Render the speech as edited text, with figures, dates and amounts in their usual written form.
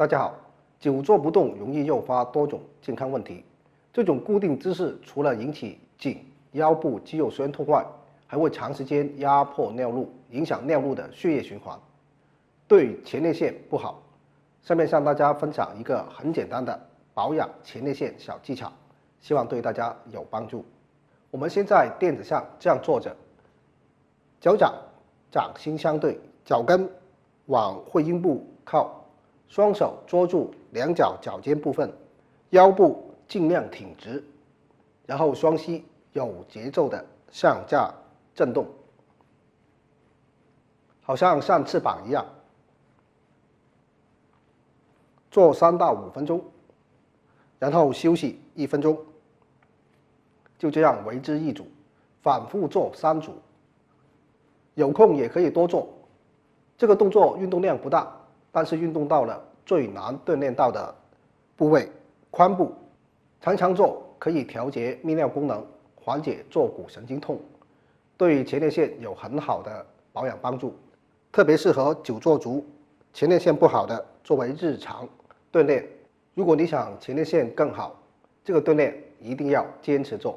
大家好，久坐不动容易诱发多种健康问题。这种固定姿势除了引起颈、腰部肌肉酸痛外，还会长时间压迫尿路，影响尿路的血液循环，对前列腺不好。下面向大家分享一个很简单的保养前列腺小技巧，希望对大家有帮助。我们先在垫子上这样坐着，脚掌掌心相对，脚跟往会阴部靠。双手捉住两脚脚尖部分，腰部尽量挺直，然后双膝有节奏的上下震动，好像扇翅膀一样。做3到5分钟，然后休息1分钟，就这样为之一组，反复做3组。有空也可以多做。这个动作运动量不大，但是运动到了最难锻炼到的部位髋部，常常做可以调节泌尿功能，缓解坐骨神经痛，对前列腺有很好的保养帮助，特别适合久坐族、前列腺不好的作为日常锻炼。如果你想前列腺更好，这个锻炼一定要坚持做。